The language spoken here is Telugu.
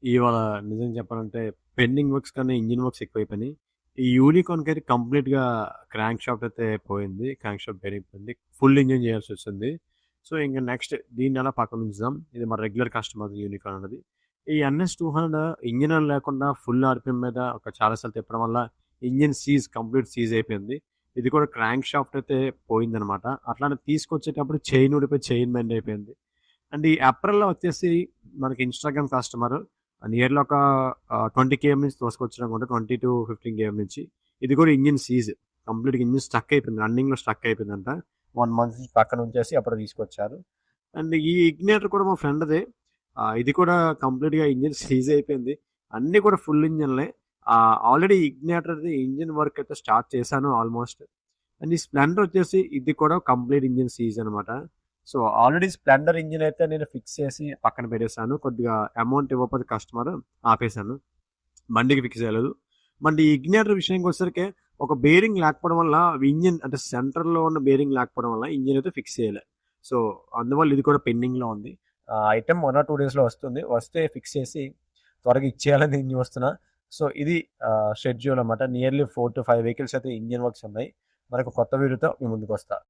ఇవాళ నిజం చెప్పాలంటే పెండింగ్ వర్క్స్ కన్నా ఇంజిన్ వర్క్స్ ఎక్కువైపోయినాయి. ఈ యూనికార్న్‌కైతే కంప్లీట్‌గా క్రాంక్ షాఫ్ట్ అయితే పోయింది. క్రాంక్ షాఫ్ట్ బెరిగిపోయింది. ఫుల్ ఇంజిన్ చేయాల్సొచ్చింది. సో, ఇంక నెక్స్ట్ దీన్నెలా పక్కనుంచుదాం. ఇది మన రెగ్యులర్ కస్టమర్ యూనికార్న్ అన్నది. ఈ NS200 ఇంజిన్ లేకుండా ఫుల్ ఆర్‌పిఎం మీద ఒక చాలా సార్లు తిప్పడం వల్ల ఇంజిన్ కంప్లీట్ సీజ్ అయిపోయింది. ఇది కూడా క్రాంక్ షాఫ్ట్ అయితే పోయిందనమాట. అట్లానే తీసుకొచ్చేటప్పుడు చైన్ ఊడిపోయి చైన్ బెండ్ అయిపోయింది. అండ్ ఈ ఏప్రిల్‌లో వచ్చేసి మనకి ఇన్‌స్టాగ్రామ్ కస్టమర్ నియర్‌లీ ఒక 20 కేఎం నుంచి తోసుకొచ్చాడనుకుంటా. 20-15 కేఎం నుంచి. ఇది కూడా ఇంజిన్ కంప్లీట్‌గా ఇంజిన్ స్టక్ అయిపోయింది. రన్నింగ్‌లో స్టక్ అయిపోయిందంట. 1 మంత్ నుంచి పక్కన ఉంచేసి అప్పుడు తీసుకొచ్చారు. అండ్ ఈ ఇగ్నిటర్ కూడా మా ఫ్రెండ్‌దే. ఇది కూడా కంప్లీట్‌గా ఇంజిన్ సీజ్ అయిపోయింది. అన్నీ కూడా ఫుల్ ఇంజిన్‌లే. ఆల్రెడీ ఇగ్నిటర్‌ది ఇంజిన్ వర్క్ అయితే స్టార్ట్ చేశాను ఆల్మోస్ట్. అండ్ ఈ స్ప్లెండర్ వచ్చేసి ఇది కూడా కంప్లీట్ ఇంజిన్ సీజ్ అనమాట. సో, ఆల్రెడీ స్ప్లెండర్ ఇంజిన్ అయితే నేను ఫిక్స్ చేసి పక్కన పెట్టేసాను. కొద్దిగా అమౌంట్ ఇవ్వకపోతే కస్టమర్ ఆపేసాను. బండికి ఫిక్స్ చేయలేదు. మళ్ళీ ఇగ్నిటర్ విషయానికొచ్చేసరికి ఒక బేరింగ్ లేకపోవడం వల్ల ఇంజిన్ అంటే సెంటర్‌లో ఉన్న బేరింగ్ లేకపోవడం వల్ల ఇంజిన్ అయితే ఫిక్స్ చేయలే. సో, అందువల్ల ఇది కూడా పెండింగ్‌లో ఉంది. ఐటెమ్ 1 ఆర్ 2 డేస్‌లో వస్తుంది. వస్తే ఫిక్స్ చేసి త్వరగా ఇచ్చేయాలని నేను చూస్తున్నా. సో, ఇది షెడ్యూల్ అన్నమాట. నియర్లీ 4-5 వెహికల్స్ అయితే ఇంజిన్ వర్క్స్ ఉన్నాయి. మరొక కొత్త వీడియోతో మీ ముందుకొస్తా.